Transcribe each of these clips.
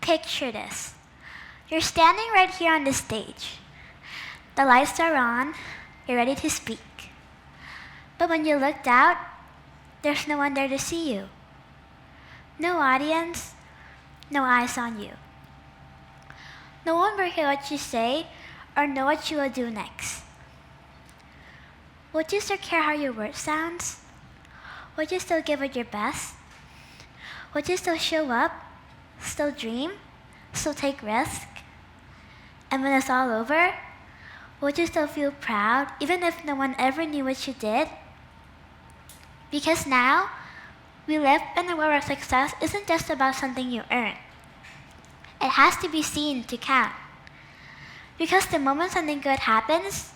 Picture this. You're standing right here on the stage. The lights are on, you're ready to speak. But when you looked out, there's no one there to see you. No audience, no eyes on you. No one will hear what you say or know what you will do next. Would you still care how your word sounds? Would you still give it your best? Would you still show up, still dream, still take risks? And when it's all over, would you still feel proud even if no one ever knew what you did? Because now, we live in a world where success isn't just about something you earn. It has to be seen to count. Because the moment something good happens,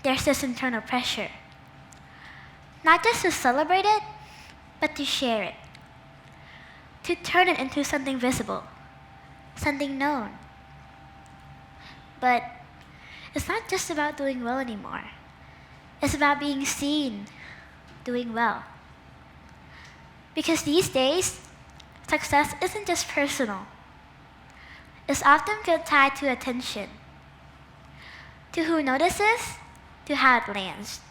there's this internal pressure. Not just to celebrate it, but to share it. To turn it into something visible, something known. But it's not just about doing well anymore. It's about being seen, doing well. Because these days, success isn't just personal. It's often feel tied to attention, to who notices, to how it lands.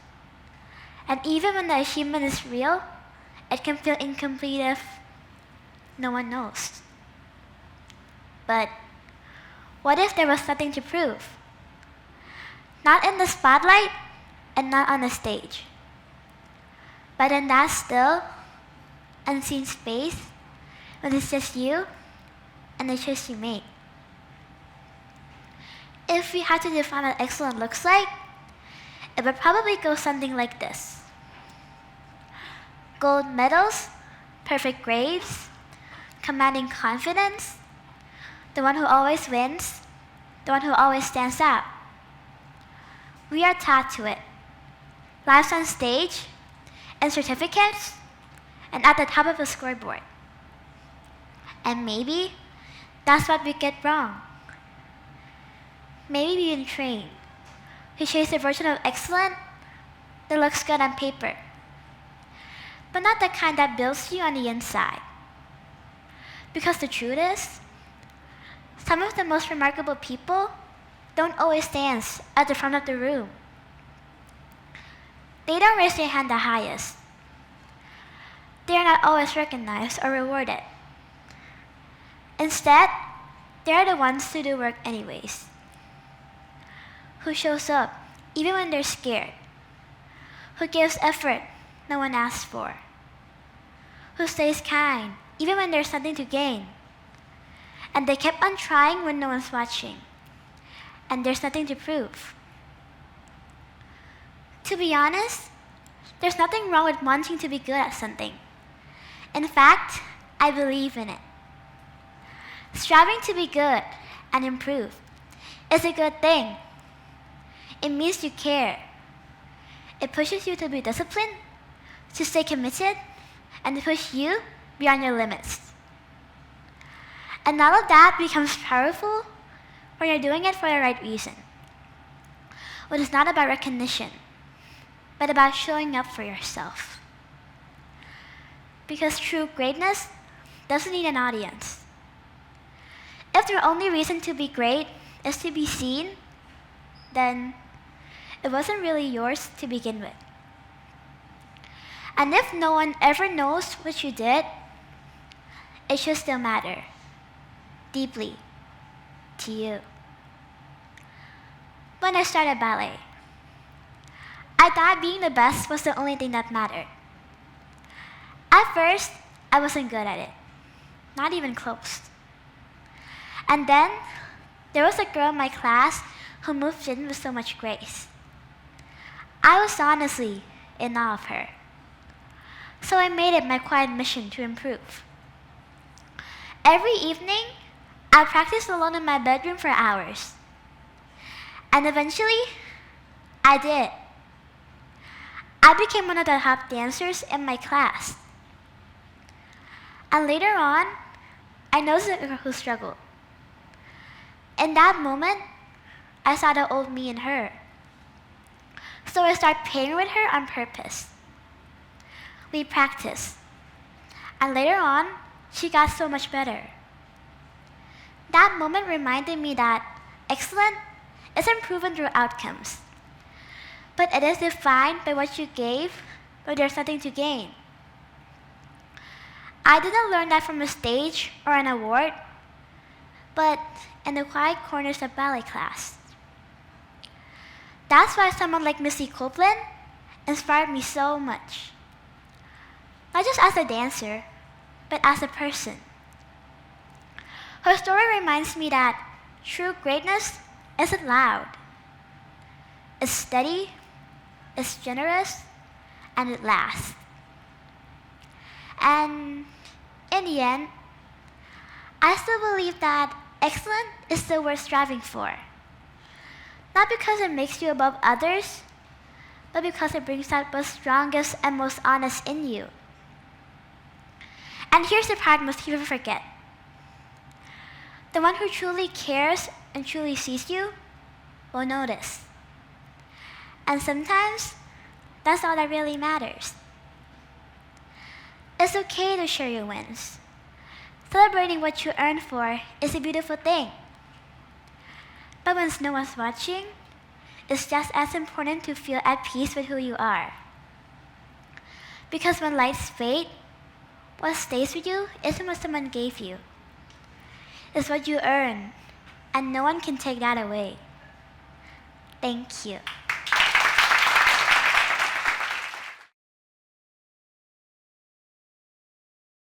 And even when the achievement is real, it can feel incomplete if no one knows. But what if there was nothing to prove? Not in the spotlight and not on the stage, but in that still, unseen space when it's just you and the choice you make. If we had to define what excellent looks like, it would probably go something like this. Gold medals, perfect grades, commanding confidence, the one who always wins, the one who always stands out. We are taught to it. Lives on stage, and certificates, and at the top of a scoreboard. And maybe that's what we get wrong. Maybe we've been trained to chase a version of excellent that looks good on paper, but not the kind that builds you on the inside. Because the truth is, some of the most remarkable people don't always dance at the front of the room. They don't raise their hand the highest. They are not always recognized or rewarded. Instead, they are the ones who do work anyways. Who shows up even when they're scared. Who gives effort no one asks for. Who stays kind even when there's nothing to gain. And they kept on trying when no one's watching. And there's nothing to prove. To be honest, there's nothing wrong with wanting to be good at something. In fact, I believe in it. Striving to be good and improve is a good thing. It means you care. It pushes you to be disciplined, to stay committed, and to push you beyond your limits. And all of that becomes powerful when you're doing it for the right reason. When it's not about recognition, but about showing up for yourself. Because true greatness doesn't need an audience. If your only reason to be great is to be seen, then it wasn't really yours to begin with. And if no one ever knows what you did, it should still matter deeply to you. When I started ballet, I thought being the best was the only thing that mattered. At first, I wasn't good at it, not even close. And then, there was a girl in my class who moved in with so much grace. I was honestly in awe of her. So I made it my quiet mission to improve. Every evening, I practiced alone in my bedroom for hours. And eventually, I did. I became one of the top dancers in my class. And later on, I noticed a girl who struggled. In that moment, I saw the old me in her. So I started playing with her on purpose. We practiced. And later on, she got so much better. That moment reminded me that excellence isn't proven through outcomes, but it is defined by what you gave when there's nothing to gain. I didn't learn that from a stage or an award, but in the quiet corners of ballet class. That's why someone like Missy Copeland inspired me so much. Not just as a dancer, but as a person. Her story reminds me that true greatness isn't loud. It's steady, it's generous, and it lasts. And in the end, I still believe that excellence is still worth striving for. Not because it makes you above others, but because it brings out what's strongest and most honest in you. And here's the part most people forget. The one who truly cares and truly sees you will notice. And sometimes, that's all that really matters. It's okay to share your wins. Celebrating what you earned for is a beautiful thing. But when no one's watching, it's just as important to feel at peace with who you are. Because when lights fade, what stays with you isn't what someone gave you. It's what you earn, and no one can take that away. Thank you.